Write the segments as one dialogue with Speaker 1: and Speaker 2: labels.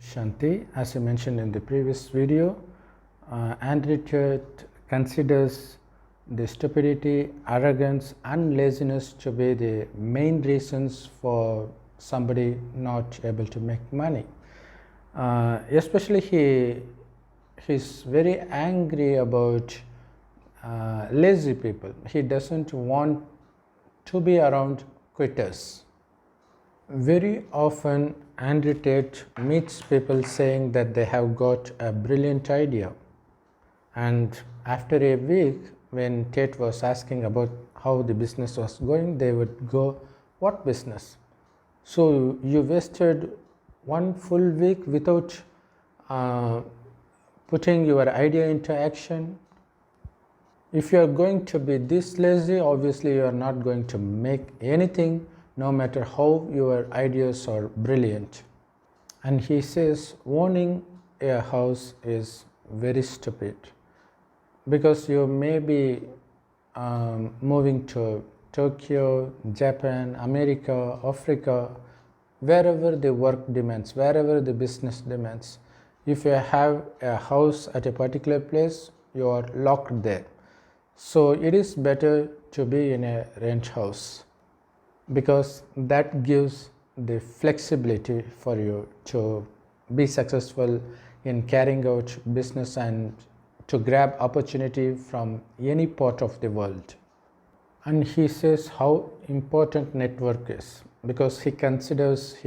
Speaker 1: Shanti, as I mentioned in the previous video, Andrew Tate considers the stupidity, arrogance and laziness to be the main reasons for somebody not able to make money. Especially he's very angry about lazy people. He doesn't want to be around quitters. Very often Andrew Tate meets people saying that they have got a brilliant idea, and after a week when Tate was asking about how the business was going, they would go, "What business? So you wasted one full week without putting your idea into action? If you are going to be this lazy, obviously you are not going to make anything, no matter how your ideas are brilliant." And he says owning a house is very stupid, because you may be moving to Tokyo, Japan, America, Africa, wherever the work demands, wherever the business demands. If you have a house at a particular place, you are locked there. So it is better to be in a rent house, because that gives the flexibility for you to be successful in carrying out business and to grab opportunity from any part of the world. And he says how important network is, because he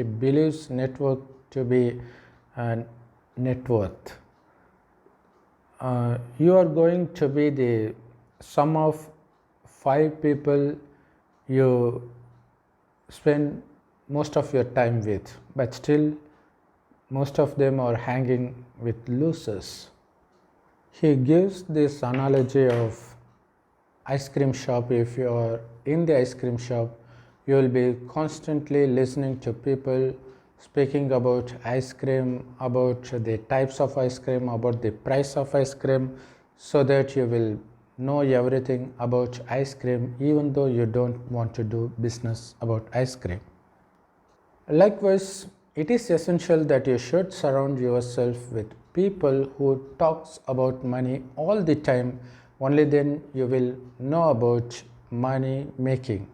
Speaker 1: believes network to be net worth. You are going to be the sum of 5 people you spend most of your time with, but still most of them are hanging with losers. He gives this analogy of ice cream shop. If you are in the ice cream shop, you will be constantly listening to people speaking about ice cream, about the types of ice cream, about the price of ice cream, so that you will know everything about ice cream, even though you don't want to do business about ice cream. Likewise, it is essential that you should surround yourself with people who talks about money all the time. Only then you will know about money making.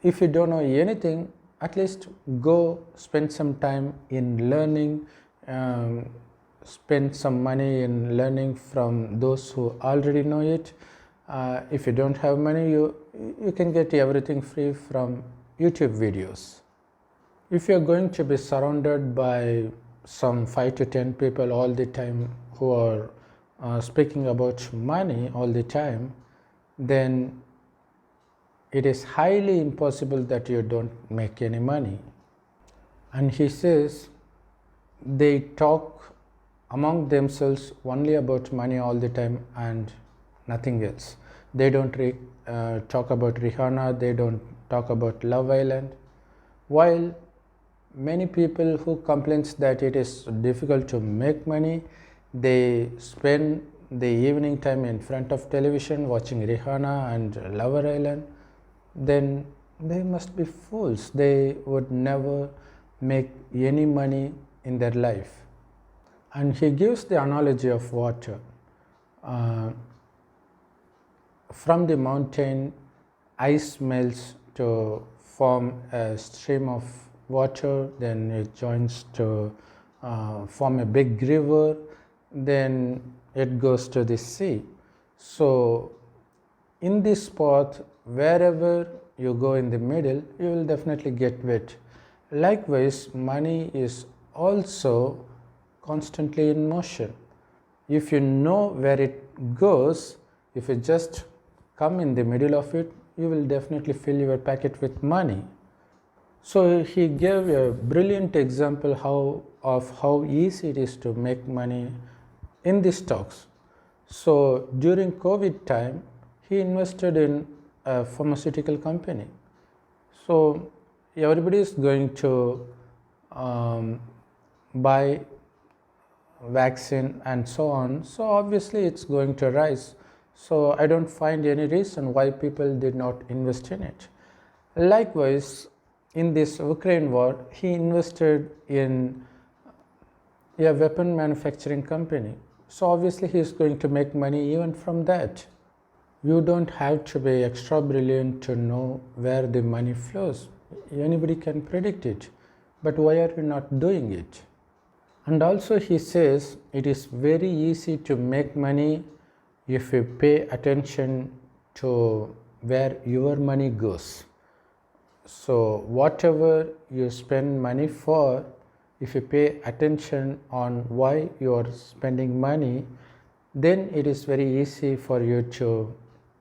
Speaker 1: If you don't know anything, at least go spend some time in learning, spend some money in learning from those who already know it. If you don't have money, you can get everything free from YouTube videos. If you are going to be surrounded by some 5 to 10 people all the time who are speaking about money all the time, then it is highly impossible that you don't make any money. And he says they talk among themselves only about money all the time and nothing else. They don't talk about Rihanna, they don't talk about Love Island. While many people who complains that it is difficult to make money, they spend the evening time in front of television watching Rihanna and Love Island, then they must be fools. They would never make any money in their life. And he gives the analogy of water. From the mountain, ice melts to form a stream of water, then it joins to form a big river, then it goes to the sea. So in this path, wherever you go in the middle, you will definitely get wet. Likewise, money is also constantly in motion. If you know where it goes, if you just come in the middle of it, you will definitely fill your pocket with money. So he gave a brilliant example of how easy it is to make money in the stocks. So during COVID time, he invested in a pharmaceutical company. So everybody is going to buy vaccine and so on. So obviously it's going to rise. So I don't find any reason why people did not invest in it. Likewise, in this Ukraine war, he invested in a weapon manufacturing company. So obviously he is going to make money even from that. You don't have to be extra brilliant to know where the money flows. Anybody can predict it. But why are you not doing it? And also he says it is very easy to make money if you pay attention to where your money goes. So whatever you spend money for, if you pay attention on why you are spending money, then it is very easy for you to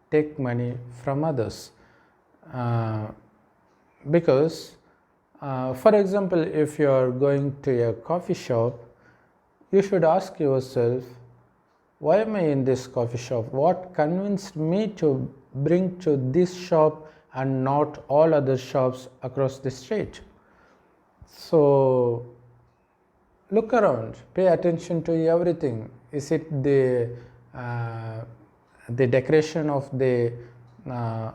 Speaker 1: take money from others. Because for example, if you are going to a coffee shop, you should ask yourself, why am I in this coffee shop? What convinced me to bring to this shop and not all other shops across the street? So look around, pay attention to everything. Is it the decoration of the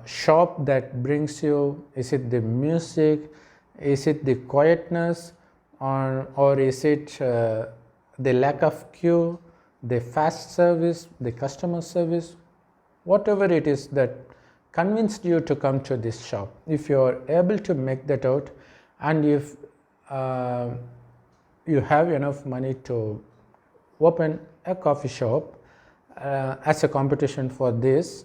Speaker 1: shop that brings you? Is it the music? Is it the quietness? Or is it the lack of queue, the fast service, the customer service? Whatever it is that convinced you to come to this shop, if you are able to make that out, and if you have enough money to open a coffee shop as a competition for this,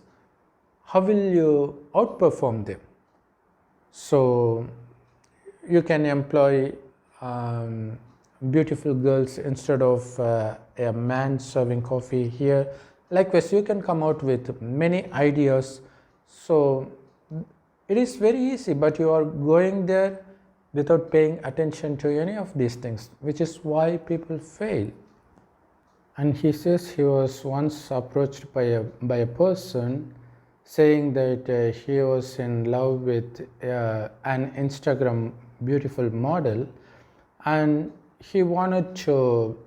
Speaker 1: how will you outperform them? So you can employ beautiful girls instead of a man serving coffee here. Likewise, you can come out with many ideas. So it is very easy, but you are going there without paying attention to any of these things, which is why people fail. And he says he was once approached by a person saying that he was in love with an Instagram beautiful model, and he wanted to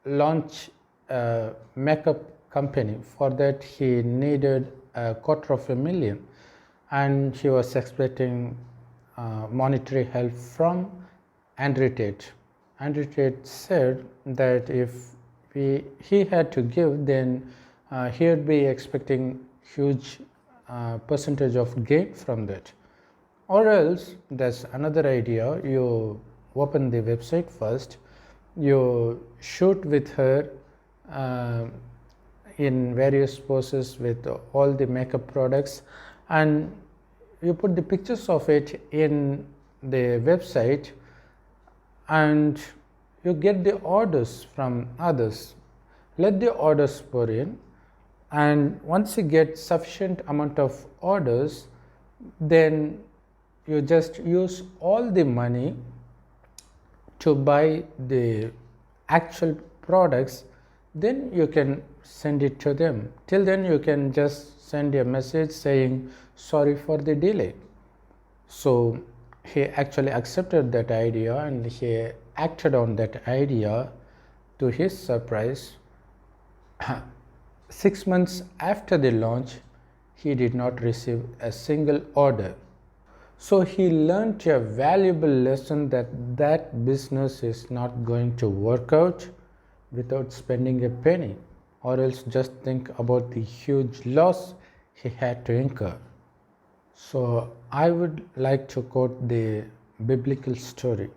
Speaker 1: launch a makeup company. For that he needed $250,000, and he was expecting monetary help from Andrew Tate. Andrew Tate said that if he had to give, then he would be expecting huge percentage of gain from that. Or else there's another idea. You open the website first, you shoot with her in various poses with all the makeup products, and you put the pictures of it in the website, and you get the orders from others. Let the orders pour in, and once you get sufficient amount of orders, then you just use all the money to buy the actual products. Then you can send it to them. Till then you can just send a message saying sorry for the delay. So he actually accepted that idea, and he acted on that idea. To his surprise, 6 months after the launch, he did not receive a single order. So he learned a valuable lesson that business is not going to work out without spending a penny, or else just think about the huge loss he had to incur. So I would like to quote the biblical story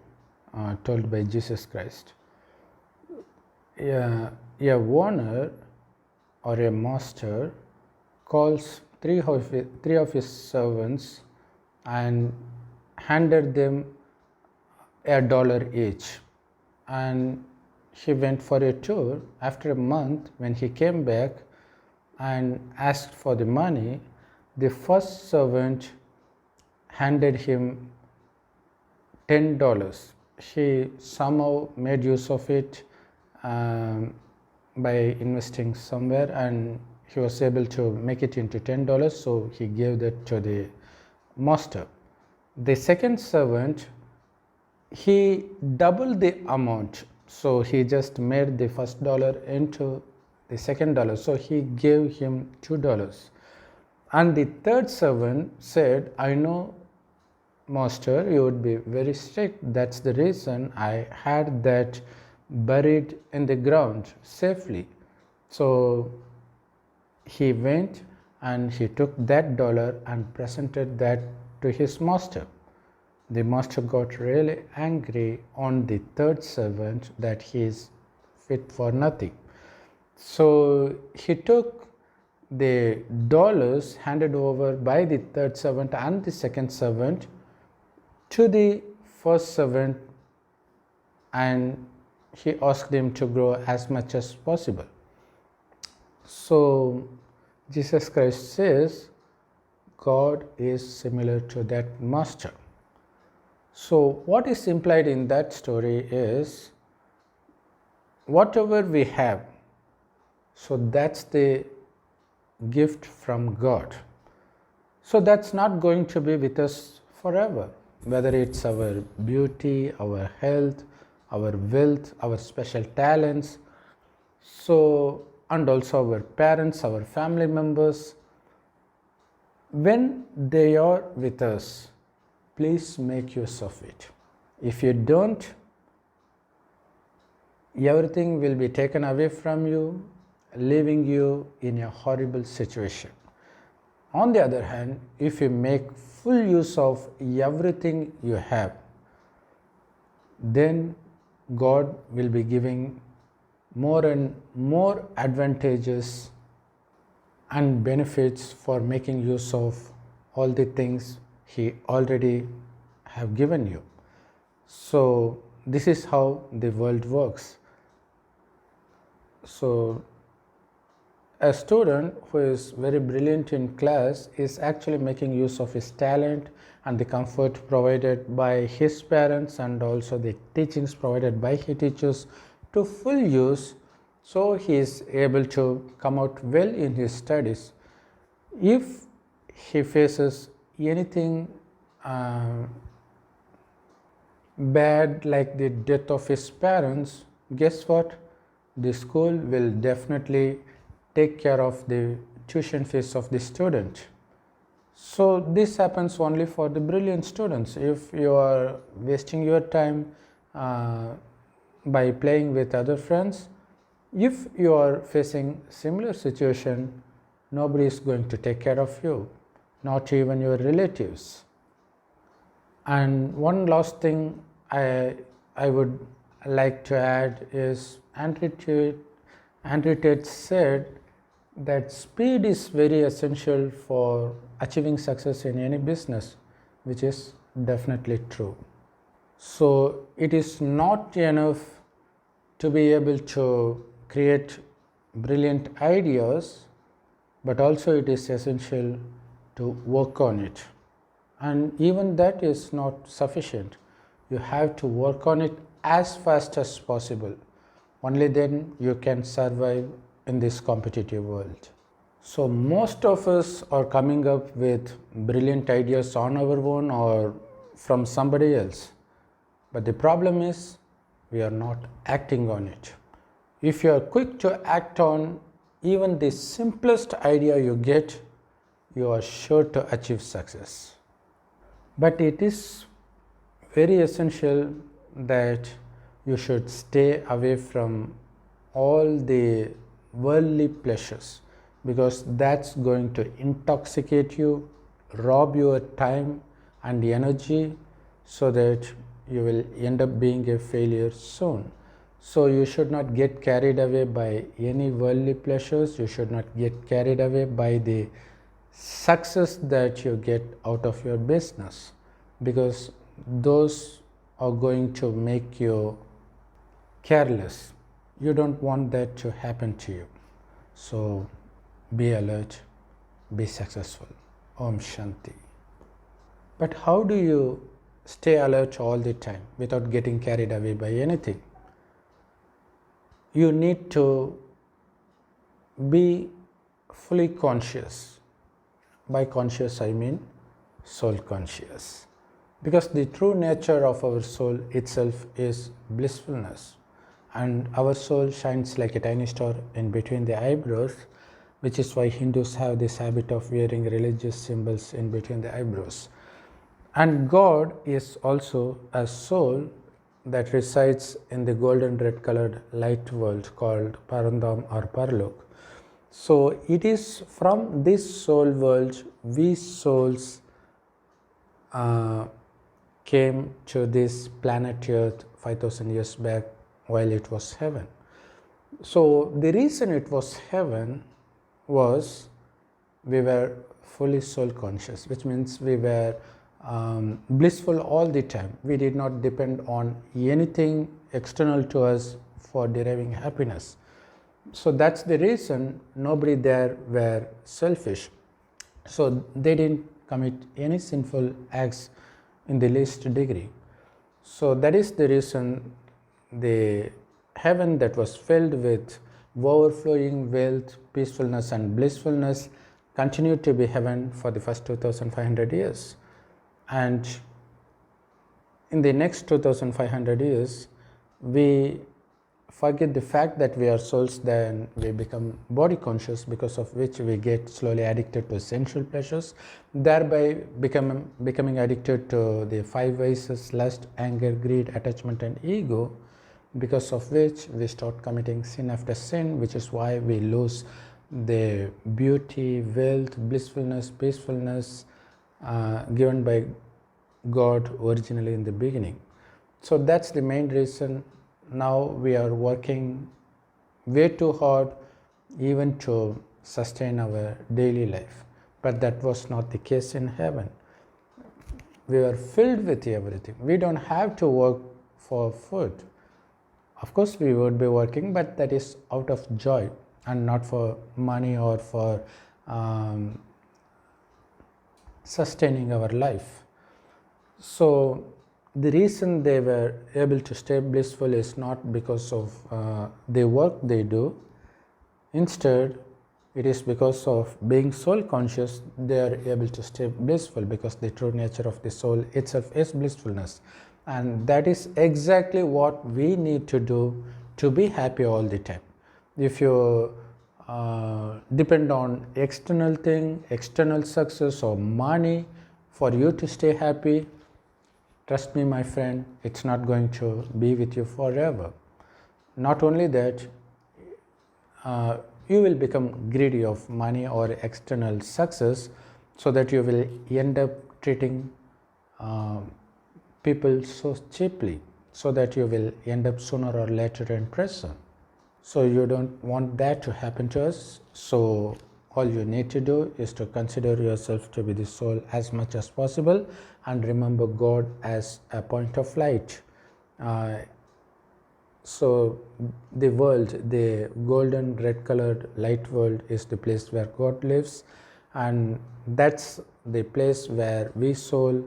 Speaker 1: told by Jesus Christ. A owner or a master calls three of his servants and handed them $1 each, and he went for a tour. After a month, when he came back and asked for the money, the first servant handed him $10. He somehow made use of it by investing somewhere, and he was able to make it into $10, so he gave that to the master. The second servant, he doubled the amount, so he just made the first dollar into the second dollar, so he gave him $2. And the third servant said, I know, master, you would be very strict. That's the reason I had that buried in the ground safely. So he went and he took that dollar and presented that to his master. The master got really angry on the third servant that he is fit for nothing. So he took the dollars handed over by the third servant and the second servant to the first servant, and he asked him to grow as much as possible. So Jesus Christ says God is similar to that master. So what is implied in that story is whatever we have, so that's the gift from God. So that's not going to be with us forever, whether it's our beauty, our health, our wealth, our special talents, so and also our parents, our family members. When they are with us, please make use of it. If you don't, everything will be taken away from you, leaving you in a horrible situation. On the other hand, if you make full use of everything you have, then God will be giving more and more advantages and benefits for making use of all the things He already have given you. So this is how the world works. So a student who is very brilliant in class is actually making use of his talent and the comfort provided by his parents and also the teachings provided by his teachers to full use, so he is able to come out well in his studies. If he faces anything bad like the death of his parents, guess what? The school will definitely take care of the tuition fees of the student. So this happens only for the brilliant students. If you are wasting your time by playing with other friends, if you are facing similar situation, nobody is going to take care of you, not even your relatives. And one last thing I would like to add is Andrew Tate said that speed is very essential for achieving success in any business, which is definitely true. So it is not enough to be able to create brilliant ideas, but also it is essential to work on it. And even that is not sufficient. You have to work on it as fast as possible. Only then you can survive in this competitive world. So most of us are coming up with brilliant ideas on our own or from somebody else. But the problem is we are not acting on it. If you are quick to act on even the simplest idea you get, you are sure to achieve success. But it is very essential that you should stay away from all the worldly pleasures, because that's going to intoxicate you, rob your time and energy, so that you will end up being a failure soon. So you should not get carried away by any worldly pleasures. You should not get carried away by the success that you get out of your business, because those are going to make you careless. You don't want that to happen to you. So be alert, be successful. Om Shanti. But how do you stay alert all the time without getting carried away by anything? You need to be fully conscious. By conscious I mean soul conscious, because the true nature of our soul itself is blissfulness, and our soul shines like a tiny star in between the eyebrows, which is why Hindus have this habit of wearing religious symbols in between the eyebrows. And God is also a soul that resides in the golden red colored light world called Parandam or Parlok. So it is from this soul world we souls came to this planet Earth 5000 years back while it was heaven. So the reason it was heaven was we were fully soul conscious, which means we were blissful all the time. We did not depend on anything external to us for deriving happiness. So that's the reason nobody there were selfish. So they didn't commit any sinful acts in the least degree. So that is the reason the heaven that was filled with overflowing wealth, peacefulness and blissfulness continued to be heaven for the first 2500 years. And in the next 2500 years, we forget the fact that we are souls, then we become body conscious, because of which we get slowly addicted to sensual pleasures, thereby becoming addicted to the five vices: lust, anger, greed, attachment and ego, because of which we start committing sin after sin, which is why we lose the beauty, wealth, blissfulness, peacefulness given by God originally in the beginning. So that's the main reason. Now we are working way too hard even to sustain our daily life, but that was not the case in heaven. We were filled with everything. We don't have to work for food. Of course we would be working, but that is out of joy and not for money or for sustaining our life. So the reason they were able to stay blissful is not because of the work they do. Instead, it is because of being soul conscious they are able to stay blissful, because the true nature of the soul itself is blissfulness. And that is exactly what we need to do to be happy all the time. If you depend on external thing, external success or money for you to stay happy, trust me, my friend, it's not going to be with you forever. Not only that, you will become greedy of money or external success, so that you will end up treating people so cheaply, so that you will end up sooner or later in prison. So you don't want that to happen to us. So all you need to do is to consider yourself to be the soul as much as possible, and remember God as a point of light. So the world, the golden red colored light world, is the place where God lives, and that's the place where we soul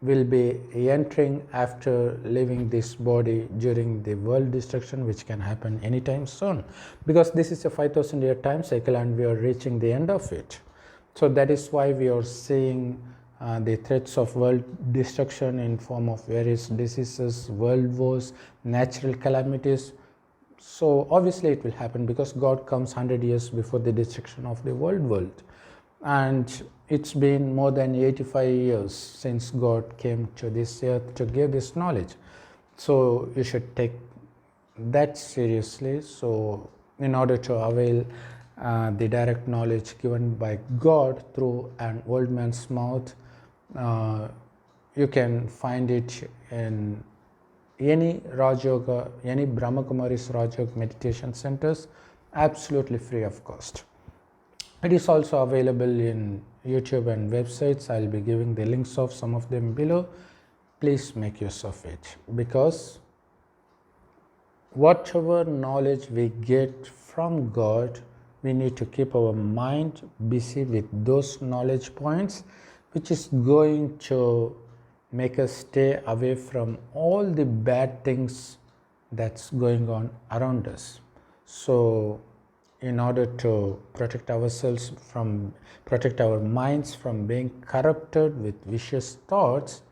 Speaker 1: will be entering after leaving this body during the world destruction, which can happen anytime soon, because this is a 5000 year time cycle and we are reaching the end of it. So that is why we are seeing the threats of world destruction in form of various diseases, world wars, natural calamities. So obviously it will happen, because God comes 100 years before the destruction of the world. And it's been more than 85 years since God came to this earth to give this knowledge. So you should take that seriously. So in order to avail the direct knowledge given by God through an old man's mouth, you can find it in any Raj Yoga, any Brahma Kumari's Raj Yoga meditation centers, absolutely free of cost. It is also available in YouTube and websites. I'll be giving the links of some of them below. Please make use of it, because whatever knowledge we get from God, we need to keep our mind busy with those knowledge points, which is going to make us stay away from all the bad things that's going on around us. So in order to protect ourselves from, protect our minds from being corrupted with vicious thoughts,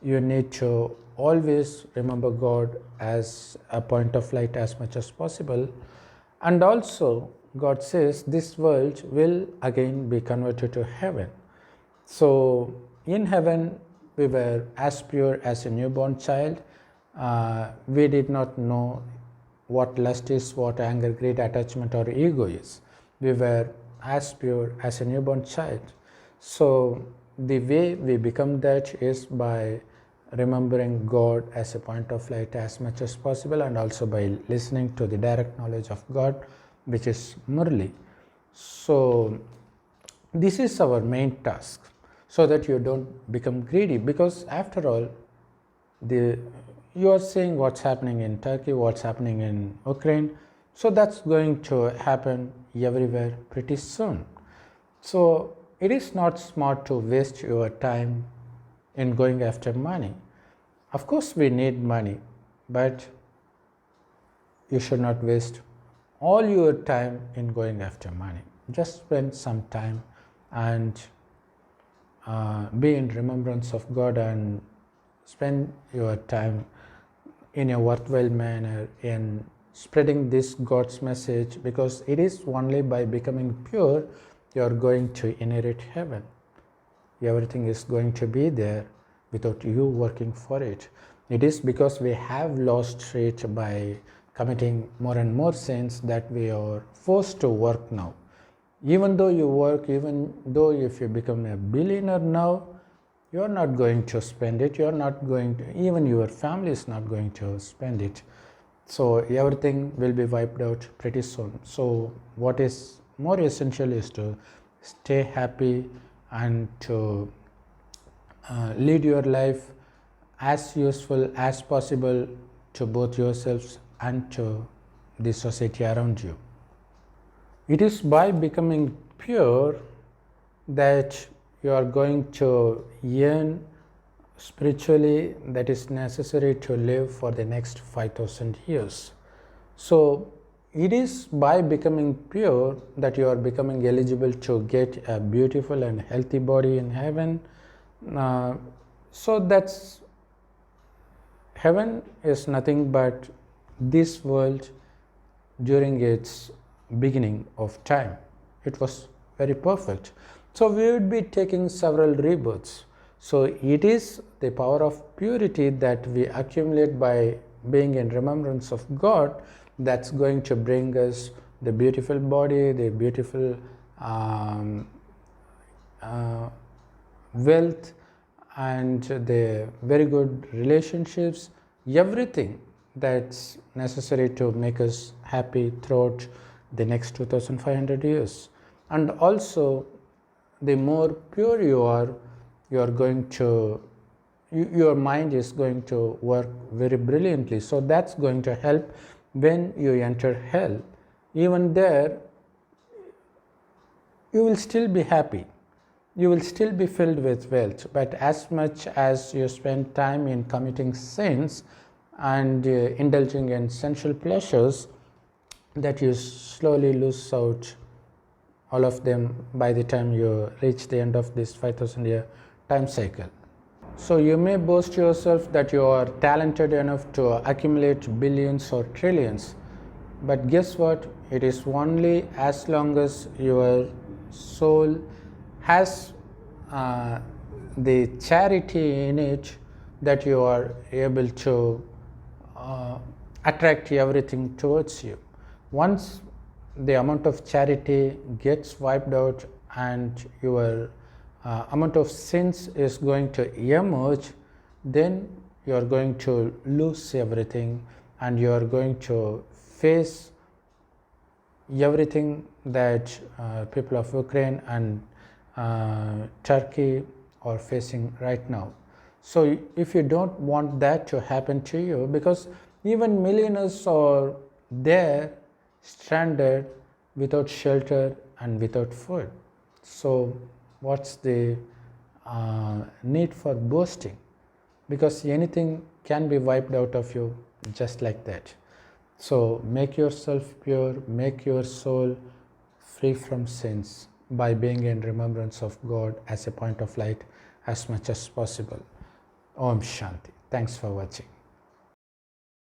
Speaker 1: you need to always remember God as a point of light as much as possible. And also God says this world will again be converted to heaven. So in heaven we were as pure as a newborn child, we did not know what lust is, what anger, greed, attachment, or ego is. We were as pure as a newborn child. So the way we become that is by remembering God as a point of light as much as possible, and also by listening to the direct knowledge of God, which is Murli. So this is our main task, so that you don't become greedy, because after all, you are seeing what's happening in Turkey, what's happening in Ukraine, so that's going to happen everywhere pretty soon. So it is not smart to waste your time in going after money. Of course we need money, but you should not waste all your time in going after money. Just spend some time and be in remembrance of God, and spend your time in a worthwhile manner in spreading this God's message, because it is only by becoming pure you are going to inherit heaven. Everything is going to be there without you working for it. It is because we have lost it by committing more and more sins that we are forced to work now. Even though you work, even though if you become a billionaire now, you are not going to spend it. You are not going to, even your family is not going to spend it. So everything will be wiped out pretty soon. So what is more essential is to stay happy and to lead your life as useful as possible to both yourselves and to the society around you. It is by becoming pure that you are going to yearn spiritually, that is necessary to live for the next 5,000 years. So it is by becoming pure that you are becoming eligible to get a beautiful and healthy body in heaven. So that's, heaven is nothing but this world during its beginning of time. It was very perfect. So we would be taking several rebirths. So it is the power of purity that we accumulate by being in remembrance of God that's going to bring us the beautiful body, the beautiful wealth, and the very good relationships, everything that's necessary to make us happy throughout the next 2500 years. And also, the more pure you are going to, your mind is going to work very brilliantly. So that's going to help when you enter hell. Even there, you will still be happy. You will still be filled with wealth. But as much as you spend time in committing sins and indulging in sensual pleasures, that you slowly lose out all of them by the time you reach the end of this 5,000-year time cycle. So you may boast yourself that you are talented enough to accumulate billions or trillions, but guess what? It is only as long as your soul has the charity in it that you are able to attract everything towards you. Once the amount of charity gets wiped out and your amount of sins is going to emerge, then you are going to lose everything and you are going to face everything that people of Ukraine and Turkey are facing right now. So if you don't want that to happen to you, because even millionaires are there stranded without shelter and without food. So what's the need for boasting? Because anything can be wiped out of you just like that. So make yourself pure, make your soul free from sins by being in remembrance of God as a point of light as much as possible. Om Shanti. Thanks for watching.